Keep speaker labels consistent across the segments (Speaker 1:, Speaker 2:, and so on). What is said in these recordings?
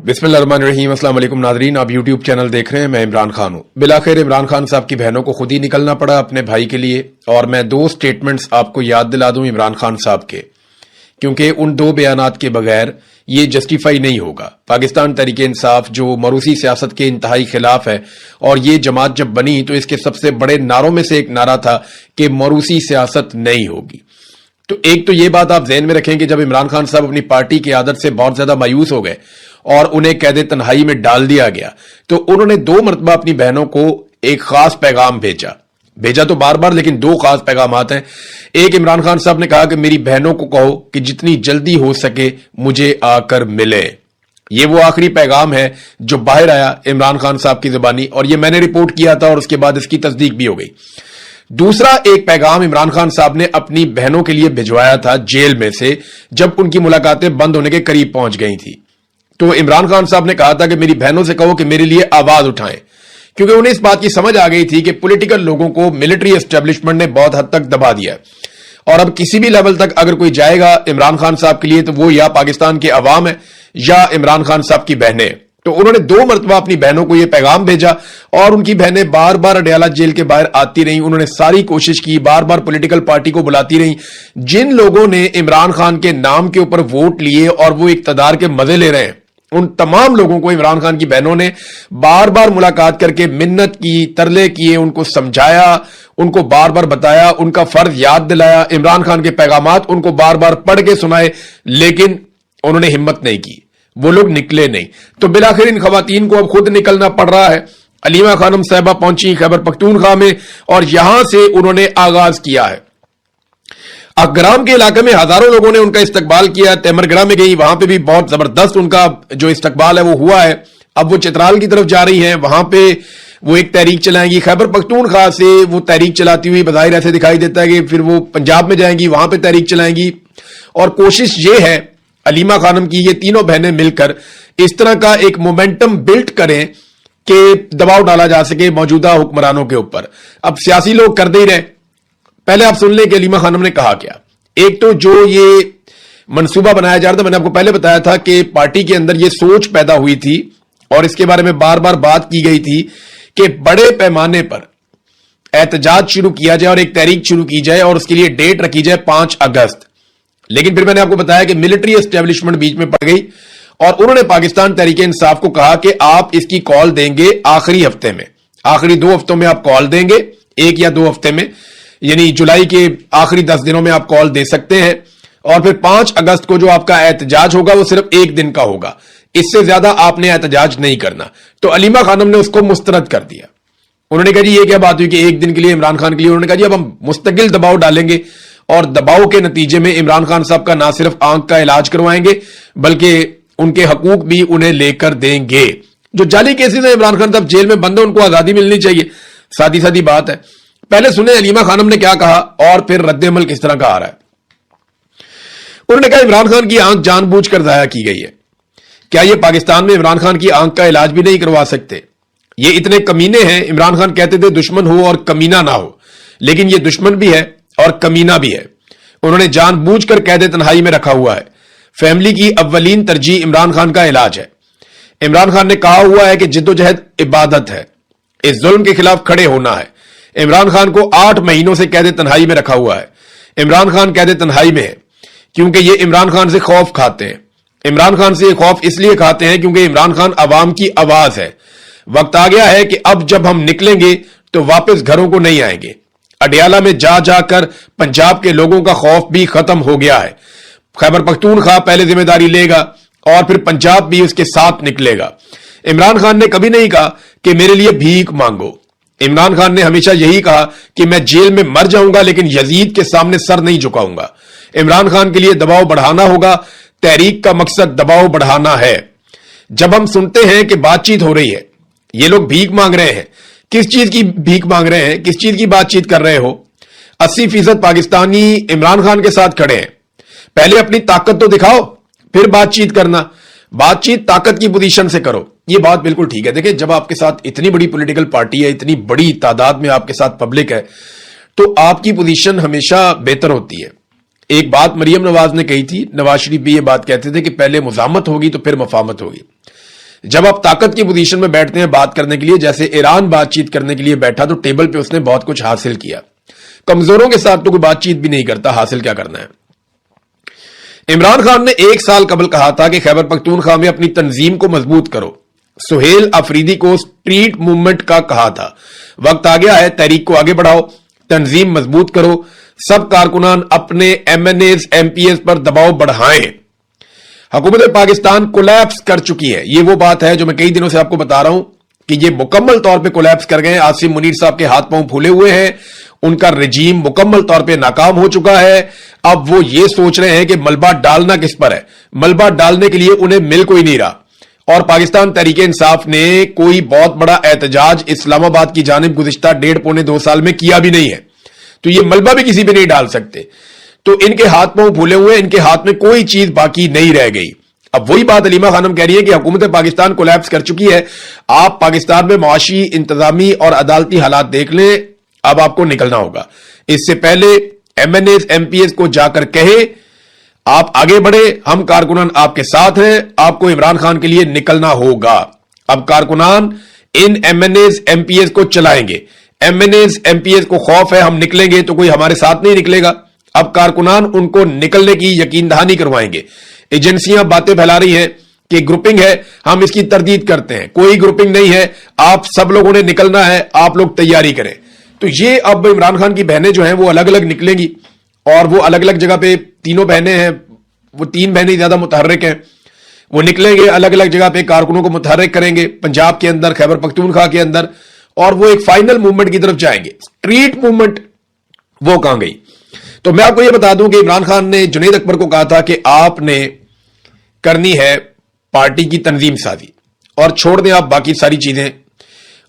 Speaker 1: बिस्मिल्लाहिर्रहमानिर्रहीम। अस्सलाम वालेकुम नाज़रीन, आप यूट्यूब चैनल देख रहे हैं। मैं इमरान खान हूं। बिलाखिर इमरान खान साहब की बहनों को खुद ही निकलना पड़ा अपने भाई के लिए, और मैं दो स्टेटमेंट्स आपको याद दिला दूं इमरान खान साहब के, क्योंकि उन दो बयानात के बगैर ये जस्टिफाई नहीं होगा। पाकिस्तान तहरीके इंसाफ जो मरूसी सियासत के इंतहाई खिलाफ है, और ये जमात जब बनी तो इसके सबसे बड़े नारों में से एक नारा था कि मरूसी सियासत नहीं होगी। तो एक तो ये बात आप ज़हन में रखें कि जब इमरान खान साहब अपनी पार्टी की आदत से बहुत ज्यादा मायूस हो गए और उन्हें कैद तन्हाई में डाल दिया गया, तो उन्होंने दो मरतबा अपनी बहनों को एक खास पैगाम भेजा तो बार बार, लेकिन दो खास पैगाम हैं। एक, इमरान खान साहब ने कहा कि मेरी बहनों को कहो कि जितनी जल्दी हो सके मुझे आकर मिले। ये वो आखिरी पैगाम है जो बाहर आया इमरान खान साहब की जुबानी, और ये मैंने रिपोर्ट किया था और उसके बाद इसकी तस्दीक भी हो गई। दूसरा एक पैगाम इमरान खान साहब ने अपनी बहनों के लिए भिजवाया था जेल में से, जब उनकी मुलाकातें बंद होने के करीब पहुंच गई थी। तो इमरान खान साहब ने कहा था कि मेरी बहनों से कहो कि मेरे लिए आवाज उठाएं, क्योंकि उन्हें इस बात की समझ आ गई थी कि पॉलिटिकल लोगों को मिलिट्री एस्टेब्लिशमेंट ने बहुत हद तक दबा दिया है, और अब किसी भी लेवल तक अगर कोई जाएगा इमरान खान साहब के लिए तो वो या पाकिस्तान के अवाम है या इमरान खान साहब की बहनें। तो उन्होंने दो मरतबा अपनी बहनों को यह पैगाम भेजा, और उनकी बहनें बार बार अडयाला जेल के बाहर आती रहीं। उन्होंने सारी कोशिश की, बार बार पॉलिटिकल पार्टी को बुलाती रहीं। जिन लोगों ने इमरान खान के नाम के ऊपर वोट लिए और वो इक्तदार के मजे ले रहे हैं, उन तमाम लोगों को इमरान खान की बहनों ने बार बार मुलाकात करके मिन्नत की, तरले किए, उनको समझाया, उनको बार बार बताया, उनका फर्ज याद दिलाया, इमरान खान के पैगामात उनको बार बार पढ़ के सुनाए, लेकिन उन्होंने हिम्मत नहीं की, वो लोग निकले नहीं। तो बिलाखिर इन खवातीन को अब खुद निकलना पड़ रहा है। अलीमा खानम साहिबा पहुंची खैबर पख्तूनख्वा में, और यहां से उन्होंने आगाज किया है। अकग्राम के इलाके में हजारों लोगों ने उनका इस्तकबाल किया। तेमरगढ़ में गई, वहां पे भी बहुत जबरदस्त उनका जो इस्तकबाल है वो हुआ है। अब वो चित्राल की तरफ जा रही हैं, वहां पे वो एक तहरीक चलाएंगी। खैबर पख्तूनख्वा से वो तहरीक चलाती हुई बज़ाहिर ऐसे दिखाई देता है कि फिर वो पंजाब में जाएंगी, वहां पे तहरीक चलाएंगी। और कोशिश ये है अलीमा खानम की, ये तीनों बहनें मिलकर इस तरह का एक मोमेंटम बिल्ड करें कि दबाव डाला जा सके मौजूदा हुक्मरानों के ऊपर। अब सियासी लोग कर दे ही रहे। पहले आप सुन लें कि अलीमा खानम ने कहा क्या। एक तो जो ये मंसूबा बनाया जा रहा था, मैंने आपको पहले बताया था कि पार्टी के अंदर ये सोच पैदा हुई थी और इसके बारे में बार बार बात की गई थी कि बड़े पैमाने पर एहतजाज शुरू किया जाए और एक तहरीक शुरू की जाए, और उसके लिए डेट रखी जाए 5 अगस्त। लेकिन फिर मैंने आपको बताया कि मिलिट्री एस्टेब्लिशमेंट बीच में पड़ गई, और उन्होंने पाकिस्तान तहरीके इंसाफ को कहा कि आप इसकी कॉल देंगे आखिरी हफ्ते में, आखिरी 2 हफ्तों में आप कॉल देंगे, 1 या 2 हफ्ते में, यानी जुलाई के आखिरी 10 दिनों में आप कॉल दे सकते हैं। और फिर 5 अगस्त को जो आपका एहतजाज होगा वो सिर्फ 1 दिन का होगा, इससे ज्यादा आपने एहतजाज नहीं करना। तो अलीमा खानम ने उसको मुस्तरद कर दिया। उन्होंने कहा जी ये क्या बात हुई कि 1 दिन के लिए इमरान खान के लिए। उन्होंने कहा जी अब हम मुस्तकिल दबाव डालेंगे, और दबाव के नतीजे में इमरान खान साहब का ना सिर्फ आंख का इलाज करवाएंगे बल्कि उनके हकूक भी उन्हें लेकर देंगे। जो जाली केसेस है, इमरान खान साहब जेल में बंद है, उनको आजादी मिलनी चाहिए, सादी सादी बात है। पहले सुने अलीमा खानम ने क्या कहा और फिर रद्द-ए-अमल किस तरह का आ रहा है। उन्होंने कहा इमरान खान की आंख जानबूझकर जाया की गई है। क्या ये पाकिस्तान में इमरान खान की आंख का इलाज भी नहीं करवा सकते? ये इतने कमीने हैं। इमरान खान कहते थे दुश्मन हो और कमीना ना हो, लेकिन ये दुश्मन भी है और कमीना भी है। उन्होंने जानबूझकर कैद तन्हाई में रखा हुआ है। फैमिली की अव्वलीन तरजीह इमरान खान का इलाज है। इमरान खान ने कहा हुआ है कि जिद्दोजहद इबादत है, इस जुल्म के खिलाफ खड़े होना है। इमरान खान को 8 महीनों से कैद तन्हाई में रखा हुआ है। इमरान खान कैद तन्हाई में है क्योंकि ये इमरान खान से खौफ खाते हैं। इमरान खान से ये खौफ इसलिए खाते हैं क्योंकि इमरान खान अवाम की आवाज है। वक्त आ गया है कि अब जब हम निकलेंगे तो वापस घरों को नहीं आएंगे। अडयाला में जा जाकर पंजाब के लोगों का खौफ भी खत्म हो गया है। खैबर पख्तूनख्वा पहले जिम्मेदारी लेगा और फिर पंजाब भी उसके साथ निकलेगा। इमरान खान ने कभी नहीं कहा कि मेरे लिए भीख मांगो। इमरान खान ने हमेशा यही कहा कि मैं जेल में मर जाऊंगा लेकिन यजीद के सामने सर नहीं झुकाऊंगा। इमरान खान के लिए दबाव बढ़ाना होगा। तहरीक का मकसद दबाव बढ़ाना है। जब हम सुनते हैं कि बातचीत हो रही है, ये लोग भीख मांग रहे हैं, किस चीज की भीख मांग रहे हैं, किस चीज की बातचीत कर रहे हो? 80% पाकिस्तानी इमरान खान के साथ खड़े हैं। पहले अपनी ताकत तो दिखाओ, फिर बातचीत करना। बातचीत ताकत की पोजीशन से करो। ये बात बिल्कुल ठीक है। देखिए, जब आपके साथ इतनी बड़ी पॉलिटिकल पार्टी है, इतनी बड़ी तादाद में आपके साथ पब्लिक है, तो आपकी पोजीशन हमेशा बेहतर होती है। एक बात मरियम नवाज ने कही थी, नवाज शरीफ भी ये बात कहते थे कि पहले मुजामत होगी तो फिर मफामत होगी। जब आप ताकत की पोजीशन में बैठते हैं बात करने के लिए, जैसे ईरान बातचीत करने के लिए बैठा तो टेबल पे उसने बहुत कुछ हासिल किया। कमजोरों के साथ तो कोई बातचीत भी नहीं करता, हासिल क्या करना है। इमरान खान ने 1 साल कबल कहा था कि खैबर पख्तूनख्वा में अपनी तंजीम को मजबूत करो। सुहेल अफरीदी को स्ट्रीट मूवमेंट का कहा था। वक्त आ गया है, तहरीक को आगे बढ़ाओ, तंजीम मजबूत करो, सब कारकुनान अपने एमएनएज एमपीएस पर दबाव बढ़ाएं। हुकूमत पाकिस्तान कोलैप्स कर चुकी है। ये वो बात है जो मैं कई दिनों से आपको बता रहा हूं कि ये मुकम्मल तौर पे कोलैप्स कर गए। आसिम मुनीर साहब के हाथ पांव फूले हुए हैं, उनका रजीम मुकम्मल तौर पे नाकाम हो चुका है। अब वो ये सोच रहे हैं कि मलबा डालना किस पर है। मलबा डालने के लिए उन्हें मिल कोई नहीं रहा, और पाकिस्तान तहरीक इंसाफ ने कोई बहुत बड़ा एहतजाज इस्लामाबाद की जानिब गुज़िश्ता 1.5-2 साल में किया भी नहीं है, तो ये मलबा भी किसी पे नहीं डाल सकते। तो इनके हाथ पांव फूले हुए, इनके हाथ में कोई चीज बाकी नहीं रह गई। अब वही बात अलीमा खानम कह रही है कि हुकूमत पाकिस्तान कोलैप्स कर चुकी है। आप पाकिस्तान में माशी, इंतजामी और अदालती हालात देख लें, अब आपको निकलना होगा। इससे पहले एमएनएस एमपीएस को जाकर कहे आप आगे बढ़े, हम कारकुनान आपके साथ हैं, आपको इमरान खान के लिए निकलना होगा। अब कारकुनान इन एमएनएस एमपीएस को चलाएंगे। एमएनएस एमपीएस को खौफ है हम निकलेंगे तो कोई हमारे साथ नहीं निकलेगा। अब कारकुनान उनको निकलने की यकीन दहानी करवाएंगे। एजेंसियां बातें फैला रही हैं कि ग्रुपिंग है, हम इसकी तरदीद करते हैं। कोई ग्रुपिंग नहीं है, आप सब लोगों ने निकलना है, आप लोग तैयारी करें। तो ये अब इमरान खान की बहनें जो हैं वो अलग अलग निकलेंगी, और वो अलग अलग जगह पे, तीनों बहनें हैं, वो 3 बहनें ज्यादा मुतहर्रिक हैं, वो निकलेंगे अलग अलग जगह पे, कारकुनों को मुतहर्रिक करेंगे पंजाब के अंदर, खैबर पख्तूनख्वा के अंदर, और वो एक फाइनल मूवमेंट की तरफ जाएंगे। स्ट्रीट मूवमेंट वो कहां गई? तो मैं आपको यह बता दूं कि इमरान खान ने जुनैद अकबर को कहा था कि आपने करनी है पार्टी की तंजीम साजी, और छोड़ दें आप बाकी सारी चीजें,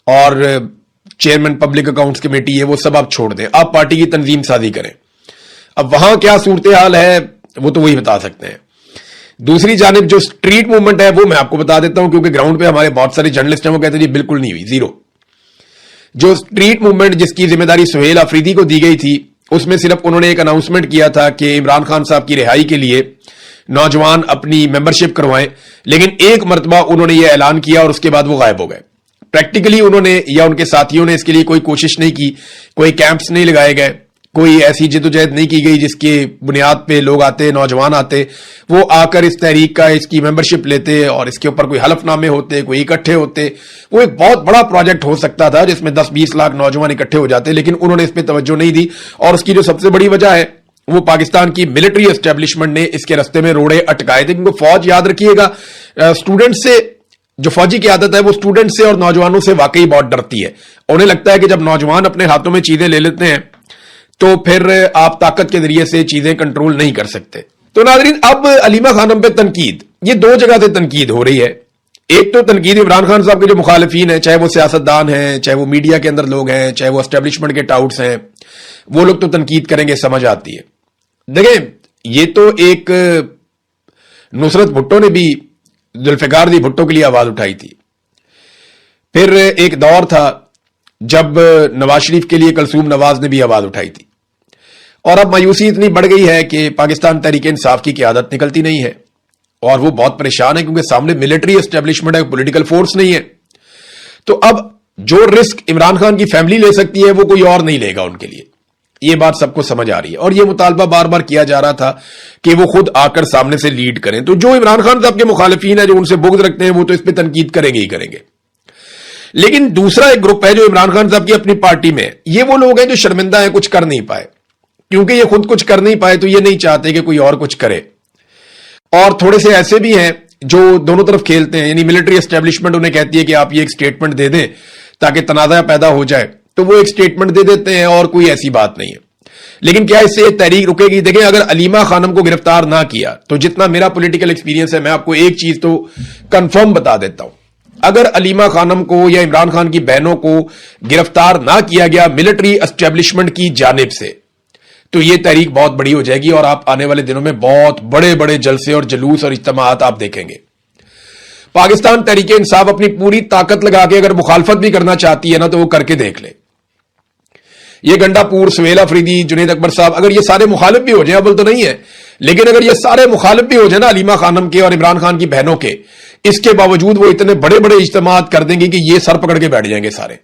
Speaker 1: और चेयरमैन पब्लिक अकाउंट्स कमेटी है वो सब आप छोड़ दें, आप पार्टी की तंजीम साजी करें। अब वहां क्या सूरत हाल है वो तो वही बता सकते हैं। दूसरी जानिब जो स्ट्रीट मूवमेंट है वो मैं आपको बता देता हूं, क्योंकि ग्राउंड पे हमारे बहुत सारे जर्नलिस्ट हैं, वो कहते हैं जी बिल्कुल नहीं हुई, जीरो। जो स्ट्रीट मूवमेंट जिसकी जिम्मेदारी सुहेल अफरीदी को दी गई थी, उसमें सिर्फ उन्होंने एक अनाउंसमेंट किया था कि इमरान खान साहब की रिहाई के लिए नौजवान अपनी मेंबरशिप करवाएं, लेकिन एक मरतबा उन्होंने यह ऐलान किया और उसके बाद वो गायब हो गए। प्रैक्टिकली उन्होंने या उनके साथियों ने इसके लिए कोई कोशिश नहीं की, कोई कैंप्स नहीं लगाए गए, कोई ऐसी जिद्दोजहद नहीं की गई जिसके बुनियाद पे लोग आते, नौजवान आते, वो आकर इस तहरीक का, इसकी मेंबरशिप लेते और इसके ऊपर कोई हलफनामे होते, कोई इकट्ठे होते। वो एक बहुत बड़ा प्रोजेक्ट हो सकता था जिसमें 10-20 लाख नौजवान इकट्ठे हो जाते, लेकिन उन्होंने इस पर तवज्जो नहीं दी। और उसकी जो सबसे बड़ी वजह है वो पाकिस्तान की मिलिट्री एस्टेब्लिशमेंट ने इसके रस्ते में रोड़े अटकाए थे, क्योंकि फौज, याद रखिएगा, स्टूडेंट से, जो फौजी की आदत है वो स्टूडेंट से और नौजवानों से वाकई बहुत डरती है। उन्हें लगता है कि जब नौजवान अपने हाथों में चीजें ले लेते हैं तो फिर आप ताकत के जरिए से चीजें कंट्रोल नहीं कर सकते। तो नाज़रीन, अब अलीमा खानम पे तनकीद, ये 2 जगह से तनकीद हो रही है। एक तो तनकीद इमरान खान साहब के जो मुखालिफिन है, चाहे वो सियासतदान हैं, चाहे वो मीडिया के अंदर लोग हैं, चाहे वो एस्टेब्लिशमेंट के टाउट्स हैं, वो लोग तो तनकीद करेंगे, समझ आती है। देखें, ये तो एक नुसरत भुट्टो ने भी जुल्फिकार दी भुट्टो के लिए आवाज उठाई थी। फिर एक दौर था जब नवाज शरीफ के लिए कलसूम नवाज ने भी आवाज उठाई थी। और अब मायूसी इतनी बढ़ गई है कि पाकिस्तान तहरीक इंसाफ की क़यादत निकलती नहीं है, और वो बहुत परेशान है क्योंकि सामने मिलिट्री एस्टेब्लिशमेंट है, पॉलिटिकल फोर्स नहीं है। तो अब जो रिस्क इमरान खान की फैमिली ले सकती है वो कोई और नहीं लेगा उनके लिए। ये बात सबको समझ आ रही है, और ये मुतालबा बार बार किया जा रहा था कि वो खुद आकर सामने से लीड करें। तो जो इमरान खान साहब के मुखालिफिन है, जो उनसे बुग़्ज़ रखते हैं, वो तो इस पर तनकीद करेंगे ही करेंगे। लेकिन दूसरा एक ग्रुप है जो इमरान खान साहब की अपनी पार्टी में है। ये वो लोग हैं जो शर्मिंदा हैं, कुछ कर नहीं पाए, क्योंकि ये खुद कुछ कर नहीं पाए तो ये नहीं चाहते कि कोई और कुछ करे। और थोड़े से ऐसे भी हैं जो दोनों तरफ खेलते हैं, यानी मिलिट्री एस्टेब्लिशमेंट उन्हें कहती है कि आप ये एक स्टेटमेंट दे दें ताकि तनाज़ा पैदा हो जाए, तो वो एक स्टेटमेंट दे देते हैं और कोई ऐसी बात नहीं है। लेकिन क्या इससे तहरीक रुकेगी? देखें, अगर अलीमा खानम को गिरफ्तार ना किया तो जितना मेरा पॉलिटिकल एक्सपीरियंस है, मैं आपको एक चीज तो कंफर्म बता देता हूं, अगर अलीमा खानम को या इमरान खान की बहनों को गिरफ्तार ना किया गया मिलिट्री एस्टेब्लिशमेंट की जानिब से, तो यह तहरीक बहुत बड़ी हो जाएगी और आप आने वाले दिनों में बहुत बड़े बड़े जलसे और जुलूस और इज्तिमाआत आप देखेंगे। पाकिस्तान तहरीक इंसाफ अपनी पूरी ताकत लगा के अगर मुखालफत भी करना चाहती है ना, तो वो करके देख ले। ये गंडापुर, सुहेल अफरीदी, जुनैद अकबर साहब, अगर ये सारे मुखालिफ भी हो जाए, अव्वल तो नहीं है, لیکن اگر یہ سارے مخالف بھی ہو جائے نا علیمہ خانم کے اور عمران خان کی بہنوں کے، اس کے باوجود وہ اتنے بڑے بڑے اجتماعات کر دیں گے کہ یہ سر پکڑ کے بیٹھ جائیں گے سارے.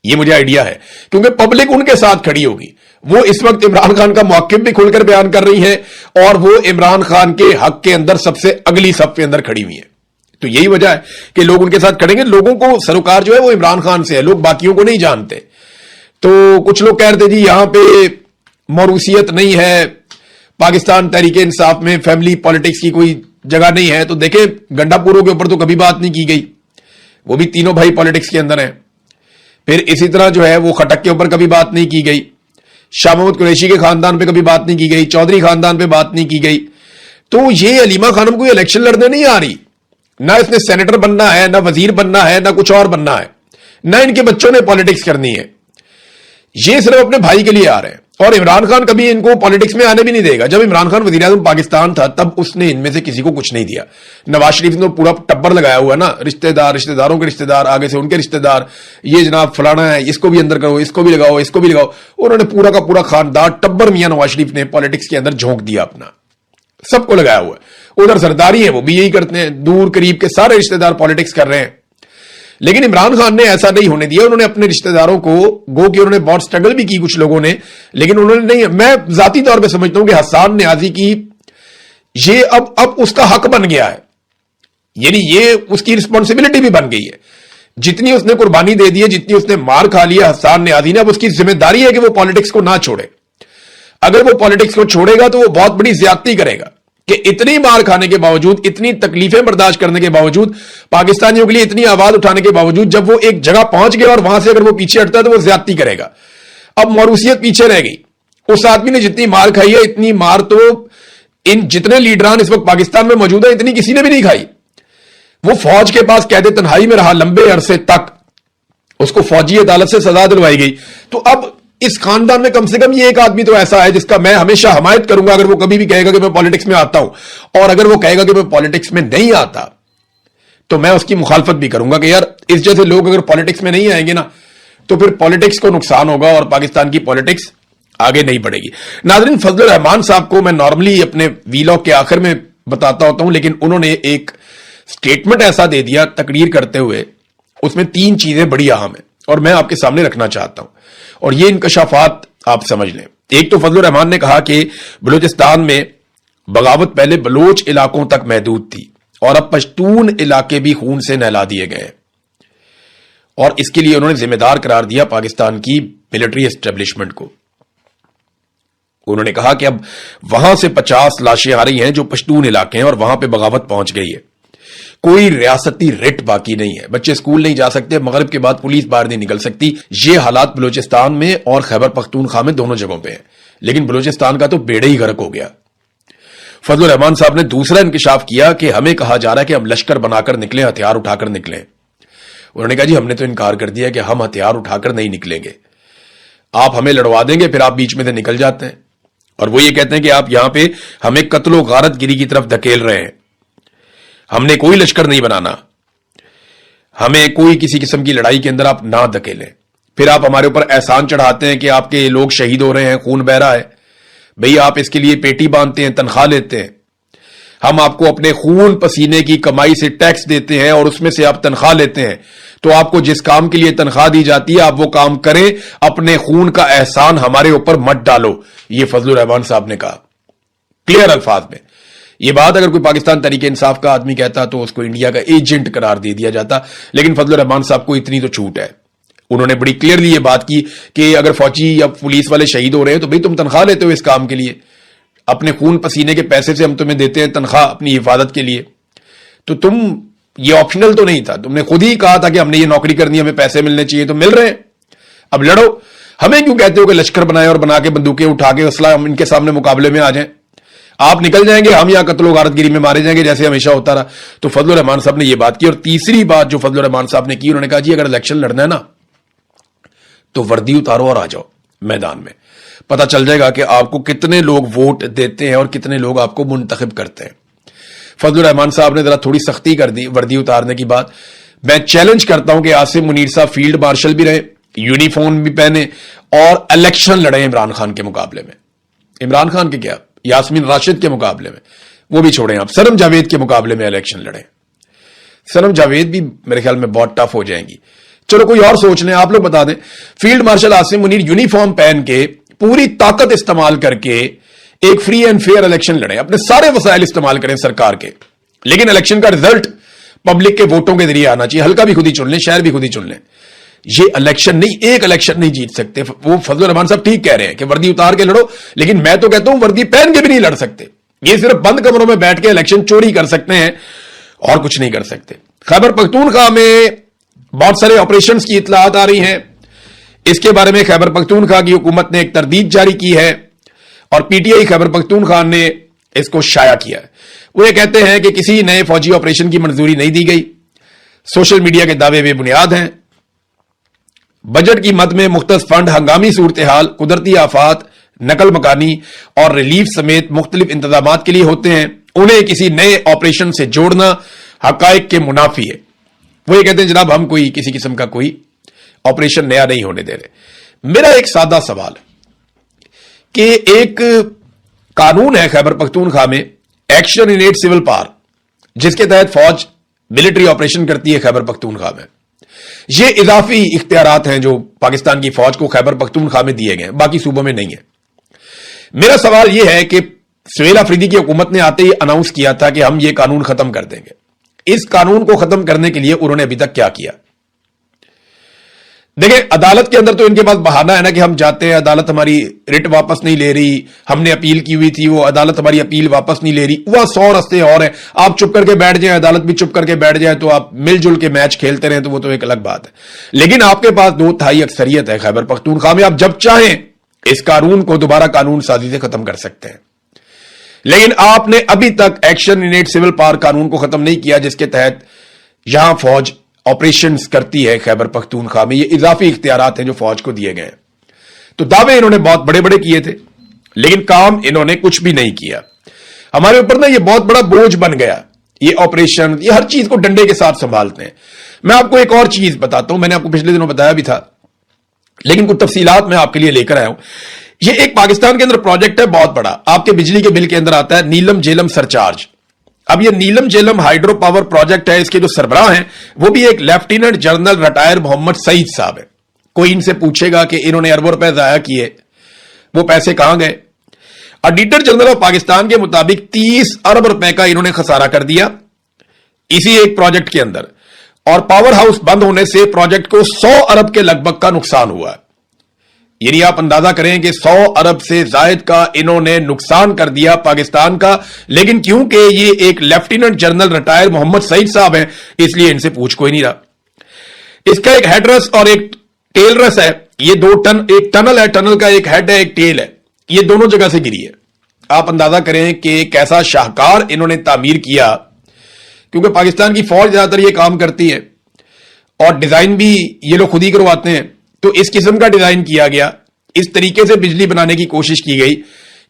Speaker 1: یہ مجھے آئیڈیا ہے، کیونکہ پبلک ان کے ساتھ کھڑی ہوگی. وہ اس وقت عمران خان کا موقف بھی کھل کر بیان کر رہی ہیں اور وہ عمران خان کے حق کے اندر سب سے اگلی صف کے اندر کھڑی ہوئی ہیں. تو یہی وجہ ہے کہ لوگ ان کے ساتھ کھڑیں گے. لوگوں کو سروکار جو ہے وہ عمران خان سے ہے، لوگ باقیوں کو نہیں جانتے. تو کچھ لوگ کہہ رہے تھے جی یہاں پہ موروثیت نہیں ہے، پاکستان تحریک انصاف میں فیملی پالیٹکس کی کوئی جگہ نہیں ہے. تو دیکھیں گنڈا پوروں کے اوپر تو کبھی بات نہیں کی گئی، وہ بھی تینوں بھائی پالیٹکس کے اندر ہیں. پھر اسی طرح جو ہے وہ خٹک کے اوپر کبھی بات نہیں کی گئی، شاہ محمود قریشی کے خاندان پہ کبھی بات نہیں کی گئی، چودھری خاندان پہ بات نہیں کی گئی. تو یہ علیمہ خانم کوئی الیکشن لڑنے نہیں آ رہی، نہ اس نے سینیٹر بننا ہے، نہ وزیر بننا ہے، نہ کچھ اور بننا ہے، نہ ان کے بچوں نے پالیٹکس کرنی ہے. یہ صرف اپنے بھائی کے لیے آ رہے ہیں. اور عمران خان کبھی ان کو پالیٹکس میں آنے بھی نہیں دے گا. جب عمران خان وزیر اعظم پاکستان تھا تب اس نے ان میں سے کسی کو کچھ نہیں دیا. نواز شریف نے پورا ٹبر لگایا ہوا نا، رشتہ داروں کے رشتہ دار، آگے سے ان کے رشتہ دار، یہ جناب فلانا ہے، اس کو بھی اندر کرو، اس کو بھی لگاؤ، اس کو بھی لگاؤ. انہوں نے پورا کا پورا خاندان ٹبر میاں نواز شریف نے پالیٹکس کے اندر جھونک دیا اپنا، سب کو لگایا ہوا ہے. ادھر سرداری ہیں وہ بھی یہی کرتے ہیں، دور قریب کے سارے رشتہ دار پالیٹکس کر رہے ہیں. لیکن عمران خان نے ایسا نہیں ہونے دیا. انہوں نے اپنے رشتہ داروں کو گو کہ انہوں نے بہت سٹرگل بھی کی کچھ لوگوں نے، لیکن انہوں نے نہیں. میں ذاتی طور پہ سمجھتا ہوں کہ حسان نیازی کی یہ اب اس کا حق بن گیا ہے، یعنی یہ اس کی رسپانسبلٹی بھی بن گئی ہے. جتنی اس نے قربانی دے دی ہے، جتنی اس نے مار کھا لی ہے حسان نیازی نے، اب اس کی ذمہ داری ہے کہ وہ پالیٹکس کو نہ چھوڑے. اگر وہ پالیٹکس کو چھوڑے گا تو وہ بہت بڑی زیادتی کرے گا کہ اتنی مار کھانے کے باوجود، اتنی تکلیفیں برداشت کرنے کے باوجود، پاکستانیوں کے لیے اتنی آواز اٹھانے کے باوجود، جب وہ ایک جگہ پہنچ گیا اور وہاں سے اگر وہ پیچھے ہٹتا ہے تو وہ زیادتی کرے گا. اب موروثیت پیچھے رہ گئی. اس آدمی نے جتنی مار کھائی ہے، اتنی مار تو ان جتنے لیڈران اس وقت پاکستان میں موجود ہیں اتنی کسی نے بھی نہیں کھائی. وہ فوج کے پاس قید تنہائی میں رہا لمبے عرصے تک، اس کو فوجی عدالت سے سزا دلوائی گئی. تو اب اس خاندان میں کم سے کم یہ ایک آدمی تو ایسا ہے جس کا میں ہمیشہ حمایت کروں گا اگر وہ کبھی بھی کہے گا کہ میں پالیٹکس میں آتا ہوں، اور اگر وہ کہے گا کہ میں پالیٹکس میں نہیں آتا تو میں اس کی مخالفت بھی کروں گا کہ یار اس جیسے لوگ اگر پالیٹکس میں نہیں آئیں گے نا تو پھر پالیٹکس کو نقصان ہوگا اور پاکستان کی پالیٹکس آگے نہیں بڑھے گی. ناظرین، فضل الرحمان صاحب کو میں نارملی اپنے ویلاگ کے آخر میں بتاتا ہوتا ہوں، لیکن انہوں نے ایک سٹیٹمنٹ ایسا دے دیا تقریر کرتے ہوئے، اس میں 3 چیزیں بڑی اہم ہیں اور میں آپ کے سامنے رکھنا چاہتا ہوں اور یہ انکشافات آپ سمجھ لیں. ایک تو فضل الرحمان نے کہا کہ بلوچستان میں بغاوت پہلے بلوچ علاقوں تک محدود تھی اور اب پشتون علاقے بھی خون سے نہلا دیے گئے، اور اس کے لیے انہوں نے ذمہ دار قرار دیا پاکستان کی ملٹری اسٹیبلشمنٹ کو. انہوں نے کہا کہ اب وہاں سے 50 لاشیں آ رہی ہیں جو پشتون علاقے ہیں اور وہاں پہ بغاوت پہنچ گئی ہے. کوئی ریاستی رٹ باقی نہیں ہے، بچے اسکول نہیں جا سکتے، مغرب کے بعد پولیس باہر نہیں نکل سکتی. یہ حالات بلوچستان میں اور خیبر پختونخوا میں دونوں جگہوں پہ ہیں، لیکن بلوچستان کا تو بیڑے ہی غرق ہو گیا. فضل الرحمان صاحب نے دوسرا انکشاف کیا کہ ہمیں کہا جا رہا ہے کہ ہم لشکر بنا کر نکلیں، ہتھیار اٹھا کر نکلیں. انہوں نے کہا جی ہم نے تو انکار کر دیا کہ ہم ہتھیار اٹھا کر نہیں نکلیں گے، آپ ہمیں لڑوا دیں گے پھر آپ بیچ میں سے نکل جاتے ہیں. اور وہ یہ کہتے ہیں کہ آپ یہاں پہ ہمیں قتل و غارت گری کی طرف دھکیل رہے ہیں. ہم نے کوئی لشکر نہیں بنانا، ہمیں کوئی کسی قسم کی لڑائی کے اندر آپ نہ دھکیلیں. پھر آپ ہمارے اوپر احسان چڑھاتے ہیں کہ آپ کے لوگ شہید ہو رہے ہیں، خون بہ رہا ہے. بھئی آپ اس کے لیے پیٹی باندھتے ہیں، تنخواہ لیتے ہیں، ہم آپ کو اپنے خون پسینے کی کمائی سے ٹیکس دیتے ہیں اور اس میں سے آپ تنخواہ لیتے ہیں. تو آپ کو جس کام کے لیے تنخواہ دی جاتی ہے آپ وہ کام کریں، اپنے خون کا احسان ہمارے اوپر مت ڈالو. یہ فضل الرحمان صاحب نے کہا کلیئر الفاظ میں. یہ بات اگر کوئی پاکستان تحریک انصاف کا آدمی کہتا تو اس کو انڈیا کا ایجنٹ قرار دے دیا جاتا، لیکن فضل الرحمان صاحب کو اتنی تو چھوٹ ہے. انہوں نے بڑی کلیئرلی یہ بات کی کہ اگر فوجی یا پولیس والے شہید ہو رہے ہیں تو بھئی تم تنخواہ لیتے ہو اس کام کے لیے، اپنے خون پسینے کے پیسے سے ہم تمہیں دیتے ہیں تنخواہ اپنی حفاظت کے لیے، تو تم یہ آپشنل تو نہیں تھا، تم نے خود ہی کہا تھا کہ ہم نے یہ نوکری کرنی ہے، ہمیں پیسے ملنے چاہیے، تو مل رہے ہیں، اب لڑو. ہمیں کیوں کہتے ہو کہ لشکر بنائے اور بنا کے بندوقیں اٹھا کے اسلحہ ہم ان کے سامنے مقابلے میں آ جائیں؟ آپ نکل جائیں گے، ہم یہاں قتل و غارت گری میں مارے جائیں گے جیسے ہمیشہ ہوتا رہا. تو فضل الرحمان صاحب نے یہ بات کی. اور تیسری بات جو فضل الرحمان صاحب نے کی، انہوں نے کہا جی اگر الیکشن لڑنا ہے نا تو وردی اتارو اور آ جاؤ میدان میں، پتہ چل جائے گا کہ آپ کو کتنے لوگ ووٹ دیتے ہیں اور کتنے لوگ آپ کو منتخب کرتے ہیں. فضل الرحمان صاحب نے ذرا تھوڑی سختی کر دی وردی اتارنے کی بات. میں چیلنج کرتا ہوں کہ عاصم منیر صاحب فیلڈ مارشل بھی رہے، یونیفارم بھی پہنے اور الیکشن لڑے عمران خان کے مقابلے میں. عمران خان کے کیا यास्मीन राशिद के मुकाबले में, वो भी छोड़ें आप, सनम जावेद के मुकाबले में इलेक्शन लड़े। सनम जावेद भी मेरे ख्याल में बहुत टफ हो जाएंगी। चलो कोई और सोच लें, आप लोग बता दें। Field marshal Asim Munir uniform पहन के पूरी ताकत इस्तेमाल करके एक फ्री एंड फेयर इलेक्शन लड़े, अपने सारे वसाइल इस्तेमाल करें सरकार के, लेकिन इलेक्शन का रिजल्ट पब्लिक के वोटों के जरिए आना चाहिए। हल्का भी खुद ही चुन लें, शहर भी खुद ही चुन लें। ये इलेक्शन नहीं, एक इलेक्शन नहीं जीत सकते। वो फजल रहमान साहब ठीक कह रहे हैं कि वर्दी उतार के लड़ो, लेकिन मैं तो कहता हूं वर्दी पहन के भी नहीं लड़ सकते। ये सिर्फ बंद कमरों में बैठ के इलेक्शन चोरी कर सकते हैं और कुछ नहीं कर सकते। खैबर पख्तूनख्वा में बहुत सारे ऑपरेशंस की इत्तलात आ रही हैं। इसके बारे में खैबर पख्तूनख्वा की हुकूमत ने एक तरदीद जारी की है और पीटीआई खैबर पख्तूनख्वा ने इसको शाया किया है। वो ये कहते हैं कि किसी नए फौजी ऑपरेशन की मंजूरी नहीं दी गई, सोशल मीडिया के दावे बेबुनियाद हैं। बजट की मद में मुख्तस फंड हंगामी सूरत हाल, कुदरती आफात, नकल मकानी और रिलीफ समेत मुख्तलिफ इंतजामात के लिए होते हैं। उन्हें किसी नए ऑपरेशन से जोड़ना हकायक के मुनाफी है। वो ये कहते हैं जनाब हम कोई किसी किस्म का कोई ऑपरेशन नया नहीं होने दे रहे। मेरा एक सादा सवाल कि एक कानून है खैबर पख्तूनख्वा में, action in aid civil power, जिसके तहत फौज मिलिट्री ऑपरेशन करती है खैबर पख्तूनख्वा में। ये इजाफी इख्तियारात हैं जो पाकिस्तान की फौज को खैबर पख्तूनख्वा में दिए गए हैं, बाकी सूबों में नहीं है। मेरा सवाल यह है कि सुहेल अफरीदी की हुकूमत ने आते ही अनाउंस किया था कि हम ये कानून खत्म कर देंगे। इस कानून को खत्म करने के लिए उन्होंने अभी तक क्या किया? देखें, अदालत के अंदर तो इनके पास बहाना है ना कि हम जाते हैं, अदालत हमारी रिट वापस नहीं ले रही, हमने अपील की हुई थी, वो अदालत हमारी अपील वापस नहीं ले रही। वह 100 रास्ते और हैं। आप चुप करके बैठ जाएं, अदालत भी चुप करके बैठ जाए, तो आप मिलजुल के मैच खेलते रहें, तो वो तो एक अलग बात है। लेकिन आपके पास 2/3 अक्सरियत है खैबर पख्तूनख्वा में, आप जब चाहें इस कानून को दोबारा कानून साजी से खत्म कर सकते हैं। लेकिन आपने अभी तक action in aid civil power कानून को खत्म नहीं किया, जिसके तहत यहां फौज ऑपरेशंस करती है खैबर पख्तूनख्वा में। ये इजाफी इख्तियारात हैं जो फौज को दिए गए हैं। तो दावे इन्होंने बहुत बड़े बड़े किए थे, लेकिन काम इन्होंने कुछ भी नहीं किया। हमारे ऊपर ना ये बहुत बड़ा बोझ बन गया, ये ऑपरेशन, ये हर चीज को डंडे के साथ संभालते हैं। मैं आपको एक और चीज बताता हूं, मैंने आपको पिछले दिनों बताया भी था, लेकिन कुछ तफसीलात मैं आपके लिए लेकर आया हूं। ये एक पाकिस्तान के अंदर प्रोजेक्ट है बहुत बड़ा, आपके बिजली के बिल के अंदर आता है नीलम जेलम सरचार्ज। अब ये Neelum Jhelum hydro power project है, इसके जो सरबराह हैं वो भी एक lieutenant general retired Mohammad Saeed साहब है। कोई इनसे पूछेगा कि इन्होंने अरबों रुपए जाया किए, वो पैसे कहां गए? ऑडिटर जनरल ऑफ पाकिस्तान के मुताबिक 30 अरब रुपए का इन्होंने खसारा कर दिया इसी एक प्रोजेक्ट के अंदर, और पावर हाउस बंद होने से प्रोजेक्ट को 100 अरब के लगभग का नुकसान हुआ है। यानी आप अंदाजा करें कि 100 अरब से जायद का इन्होंने नुकसान कर दिया पाकिस्तान का। लेकिन क्योंकि ये एक lieutenant general retired Mohammad Saeed साहब हैं, इसलिए इनसे पूछ कोई नहीं रहा। इसका एक हेडरस और एक टेल रस है, ये एक टनल है, टनल का एक हेड है एक टेल है, ये दोनों जगह से गिरी है। आप अंदाजा करें कि कैसा शाहकार इन्होंने तामीर किया, क्योंकि पाकिस्तान की फौज ज्यादातर ये काम करती है और डिजाइन भी ये लोग खुद ही करवाते हैं। तो इस किस्म का डिजाइन किया गया, इस तरीके से बिजली बनाने की कोशिश की गई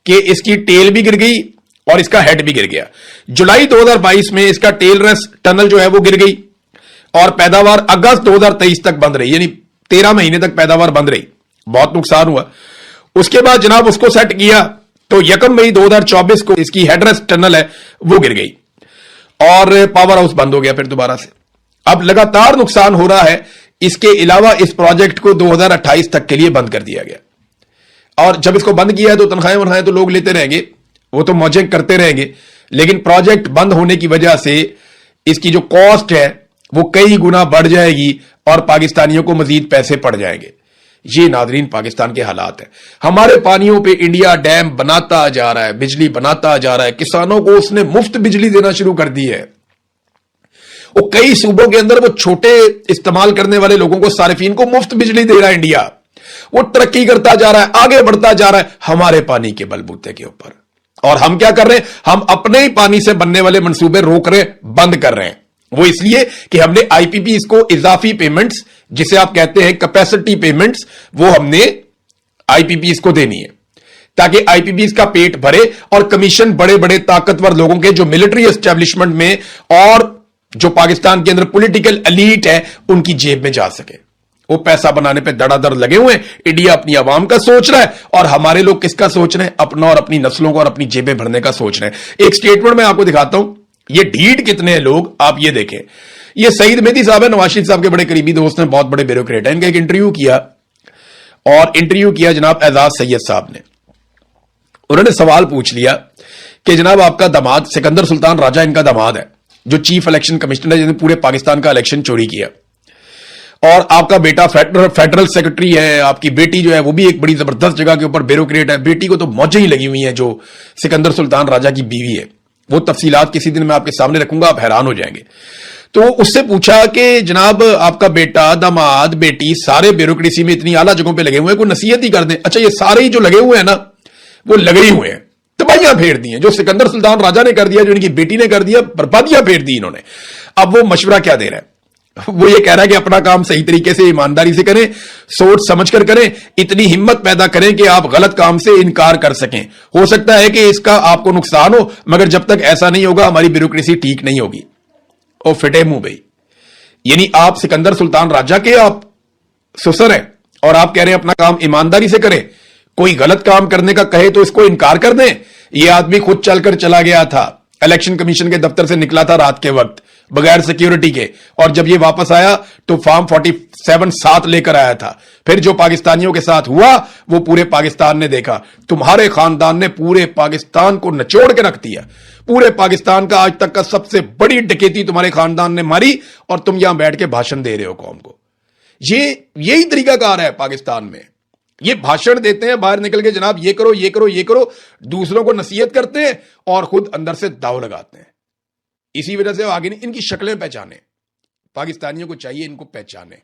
Speaker 1: कि इसकी टेल भी गिर गई और इसका हेड भी गिर गया। जुलाई 2022 में इसका टेल रस टनल जो है वो गिर गई और पैदावार अगस्त 2023 तक बंद रही, यानी 13 महीने तक पैदावार बंद रही। बहुत नुकसान हुआ। उसके बाद जनाब उसको सेट किया तो 1 मई 2024 को इसकी हेडरस टनल है वो गिर गई और पावर हाउस बंद हो गया फिर दोबारा से। अब लगातार नुकसान हो रहा है। इसके अलावा इस प्रोजेक्ट को 2028 तक के लिए बंद कर दिया गया, और जब इसको बंद किया है तो तनख्वाहें तो लोग लेते रहेंगे, वो तो मौजें करते रहेंगे, लेकिन प्रोजेक्ट बंद होने की वजह से इसकी जो कॉस्ट है वो कई गुना बढ़ जाएगी और पाकिस्तानियों को मजीद पैसे पड़ जाएंगे। ये नाजरीन पाकिस्तान के हालात हैं। हमारे पानियों पे इंडिया डैम बनाता जा रहा है, बिजली बनाता जा रहा है, किसानों को उसने मुफ्त बिजली देना शुरू कर दी है। वो कई सूबों के अंदर वो छोटे इस्तेमाल करने वाले लोगों को, सारिफीन को मुफ्त बिजली दे रहा है इंडिया। वो तरक्की करता जा रहा है, आगे बढ़ता जा रहा है हमारे पानी के बलबूते के ऊपर। और हम क्या कर रहे हैं? हम अपने ही पानी से बनने वाले मंसूबे रोक रहे हैं, बंद कर रहे हैं। वो इसलिए कि हमने आईपीपी को इजाफी पेमेंट्स, जिसे आप कहते हैं कैपेसिटी पेमेंट्स, वो हमने आईपीपी को देनी है ताकि आईपीपी का पेट भरे और कमीशन बड़े बड़े ताकतवर लोगों के, जो मिलिट्री एस्टेब्लिशमेंट में और जो पाकिस्तान के अंदर पॉलिटिकल एलीट है, उनकी जेब में जा सके। वो पैसा बनाने पे धड़ाधड़ लगे हुए हैं। इंडिया अपनी आवाम का सोच रहा है और हमारे लोग किसका सोच रहे हैं? अपना और अपनी नस्लों को और अपनी जेबें भरने का सोच रहे हैं। एक स्टेटमेंट मैं आपको दिखाता हूं, ये ढीठ कितने हैं लोग, आप ये देखें। ये सईद मेहदी साहब है, नवाज शरीफ साहब के बड़े करीबी दोस्त हैं, बहुत बड़े ब्यूरोक्रेट हैं। इनका एक इंटरव्यू किया, और इंटरव्यू किया जनाब एजाज सैयद साहब ने। उन्होंने सवाल पूछ लिया कि जनाब आपका दामाद सिकंदर सुल्तान राजा इनका दामाद है, जो चीफ इलेक्शन कमिश्नर है, जिसने पूरे पाकिस्तान का इलेक्शन चोरी किया, और आपका बेटा फेडरल सेक्रेटरी है, आपकी बेटी जो है वो भी एक बड़ी जबरदस्त जगह के ऊपर ब्यूरोक्रेट है। बेटी को तो मौजें ही लगी हुई हैं, जो सिकंदर सुल्तान राजा की बीवी है। वो तफसीलात किसी दिन मैं आपके सामने रखूंगा, आप हैरान हो जाएंगे। तो उससे पूछा कि जनाब आपका बेटा, दामाद, बेटी सारे ब्यूरोक्रेसी में इतनी आला जगहों पे लगे हुए हैं, कोई नसीहत ही कर दें। अच्छा, ये सारे ही जो लगे हुए हैं ना, वो लगे ही हुए हैं, तबाहियां फेर दी हैं। जो सिकंदर सुल्तान राजा ने कर दिया, जो इनकी बेटी ने कर दिया, बर्बादियां फेर दी इन्होंने। अब वो मशवरा क्या दे रहा है? वो ये कह रहा है कि अपना काम सही तरीके से ईमानदारी से करें, सोच समझ कर करें, इतनी हिम्मत पैदा करें कि आप गलत काम से इनकार कर सकें। हो सकता है कि इसका आपको नुकसान हो, मगर जब तक ऐसा नहीं होगा हमारी ब्यूरोक्रेसी ठीक नहीं होगी। ओ फिटे मुंह भाई, यानी आप सिकंदर सुल्तान राजा के आप ससुर हैं और आप कह रहे हैं अपना काम ईमानदारी से करें, कोई गलत काम करने का कहे तो इसको इनकार कर दें। यह आदमी खुद चलकर चला गया था, इलेक्शन कमीशन के दफ्तर से निकला था रात के वक्त बगैर सिक्योरिटी के, और जब ये वापस आया तो फॉर्म 47 साथ लेकर आया था। फिर जो पाकिस्तानियों के साथ हुआ वो पूरे पाकिस्तान ने देखा। तुम्हारे खानदान ने पूरे पाकिस्तान को निचोड़ के रख दिया। पूरे पाकिस्तान का आज तक का सबसे बड़ी डकैती तुम्हारे खानदान ने मारी, और तुम यहां बैठ के भाषण दे रहे हो कौम को। यही तरीकाकार है पाकिस्तान में। ये भाषण देते हैं, बाहर निकल के जनाब ये करो, ये करो, ये करो, दूसरों को नसीहत करते हैं और खुद अंदर से दाव लगाते हैं। इसी वजह से आगे नहीं, इनकी शक्लें पहचाने, पाकिस्तानियों को चाहिए इनको पहचाने।